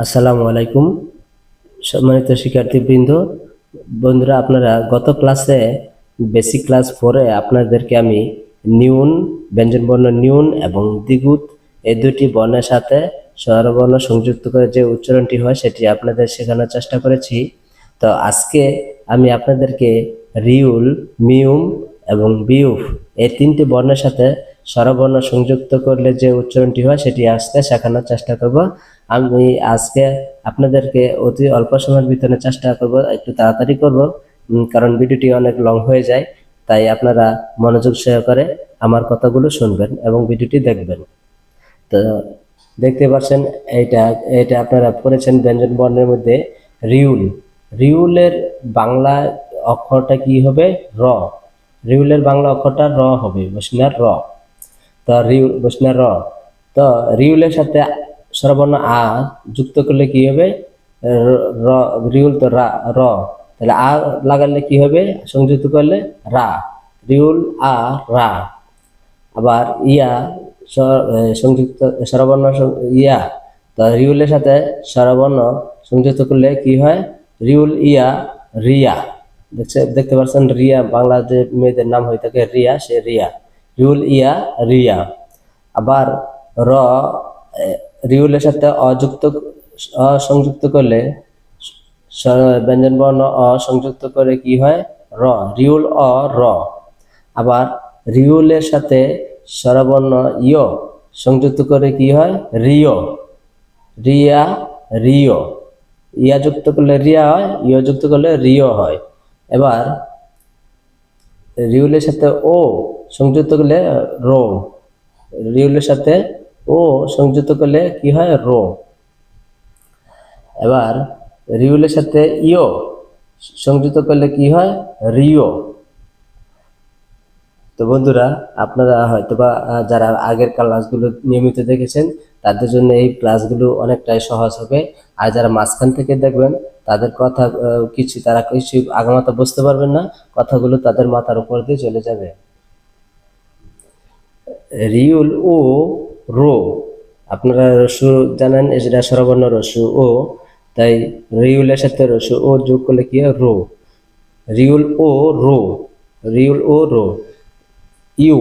আসসালামু আলাইকুম সম্মানিত শিক্ষার্থীবৃন্দ। বন্ধুরা, আপনারা গত ক্লাসে বেসিক ক্লাস 4-এ আপনাদেরকে আমি নিউন, ব্যঞ্জনবর্ণ নিউন এবং দ্বিগুত এই দুটি বর্ণের সাথে স্বরবর্ণ সংযুক্ত করে যে উচ্চারণটি হয় সেটি আপনাদের শেখানোর চেষ্টা করেছি। তো আজকে আমি আপনাদেরকে রিউল, মিউম এবং বিউফ এই তিনটি বর্ণের সাথে স্বরবর্ণ সংযুক্ত করলে যে উচ্চারণটি হয় সেটি আজকে শেখানোর চেষ্টা করব। আমি আজকে আপনাদেরকে অতি অল্প সময়ের ভিতরে চেষ্টা করব, একটু তাড়াতাড়ি করব, কারণ ভিডিওটি অনেক লং হয়ে যায়। তাই আপনারা মনোযোগ সহকারে আমার কথাগুলো শুনবেন এবং ভিডিওটি দেখবেন। তো দেখতে পাচ্ছেন, এটা এটা আপনারা পড়েছেন ব্যঞ্জন বর্ণের মধ্যে রিউল। রিউলের বাংলা অক্ষরটা কি হবে? র। রিউলের বাংলা অক্ষরটা র হবে, বসনার র। তো রিউল বসনার র। তো রিউলের সাথে স্বরবর্ণ আ যুক্ত করলে কি হবে? র। রিউল তো রা, র। তাহলে আ লাগালে কি হবে? সংযুক্ত করলে রা। রিউল আ রা। আবার ইয়া সংযুক্ত স্বরবর্ণ ইয়া। তো রিউলের সাথে স্বরবর্ণ সংযুক্ত করলে কি হয়? রিউল ইয়া রিয়া। দেখতে পাচ্ছেন, রিয়া বাংলা যে মেয়েদের নাম হয়ে থাকে রিয়া, সে রিয়া। রিউল ইয়া রিয়া। আবার র রিউলের সাথে সংযুক্ত করলে ব্যঞ্জন বর্ণ সংযুক্ত করে কি হয়? র। রিউল অ র। আবার রিউলের সাথে স্বরবর্ণ ইয় সংযুক্ত করে কি হয়? রিয়। রিয়া রিয়। ইয়া যুক্ত করলে রিয়া হয়, ইয় যুক্ত করলে রিয় হয়। এবার রিউলের সাথে ও সংযুক্ত করলে রো। রিউলের সাথে ও সংযুক্ত করলে কি হয়? রো। এবার রিউলের সাথে ইয় সংযুক্ত করলে কি হয়? রিও। তো বন্ধুরা, আপনারা হয়তোবা যারা আগের ক্লাসগুলো নিয়মিত দেখেছেন তাদের জন্য এই ক্লাসগুলো অনেকটাই সহজ হবে। আর যারা মাঝখান থেকে দেখবেন তাদের কথা তারা কিছু আগামাথা বুঝতে পারবেন না, কথাগুলো তাদের মাথার উপর দিয়ে চলে যাবে। রিউল ও রো, আপনারা রসু জানেন, এটা স্বরবর্ণ রসু ও, তাই রিউলের সাথে রসু ও যোগ করলে কি হয়? রো। রিউল ও রো। রিউল ও রো। ইউ,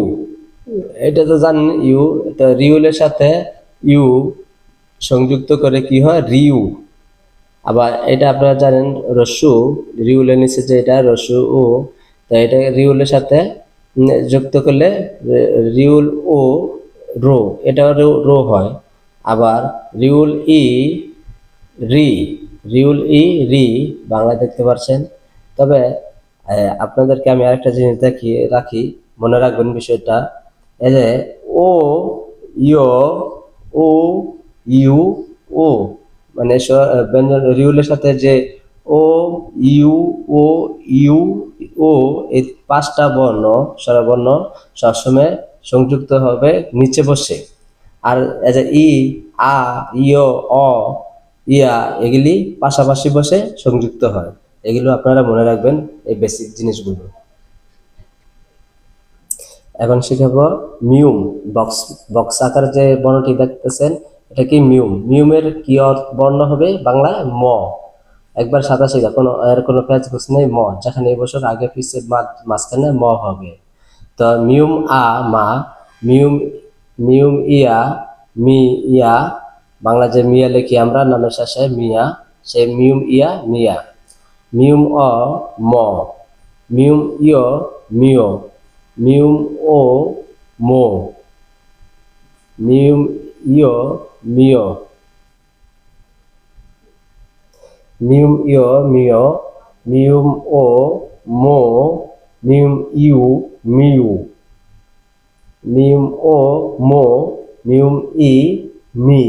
এটা তো জানেন ইউ। তো রিউলের সাথে ইউ সংযুক্ত করে কি হয়? রিউ। আবার এটা আপনারা জানেন রস্যু, রিউলের নিচে যে এটা রস্যু ও, তো এটা রিউলের সাথে যুক্ত করলে রিউল ও রো, এটা রো হয়। আবার রিউল ই রি। রিউল ই রি বাংলা দেখতে পাচ্ছেন। তবে আপনাদেরকে আমি আরেকটা জিনিস দেখিয়ে রাখি, মনে রাখবেন বিষয়টা। এই যে ও ইয় ও ইউ ও, মানে ব্যঞ্জন রিউলের সাথে যে ও ইউ ও ইউ ও, এই পাঁচটা বর্ণ স্বরবর্ণ সবসময় সংযুক্ত হবে নিচে বসে। আর এই যে ই আ ইয় অ ইয়া, এগুলি পাশাপাশি বসে সংযুক্ত হয়। এগুলো আপনারা মনে রাখবেন, এই বেসিক জিনিসগুলো। এখন শিখাবো মিউম। বক্স বক্স আকার যে বর্ণটি দেখতেছেন, এটা কি মিউম। মিউমের কি বর্ণ হবে বাংলায়? ম। একবার সাদা সিধা, এর কোনো প্যাচগোছ নেই, ম। যেখানে এই বছর আগে পিছিয়ে মাঝখানে ম হবে। তো মিউম আ মা, মিউম মিউম ইয়া মি ইয়া, বাংলা যে মিয়া লিখি আমরা নামের শেষে মিয়া, সেই মিউম ইয়া মিয়া। মিউম অ ম। মিউম ইয় মিও। মিউম ও মো। মিউম ইয় মিও। মিউম ইয় মিও। মিউম ও মো। মিউম ইউ মিউ। মিউম ও মো। মিউম ই মি।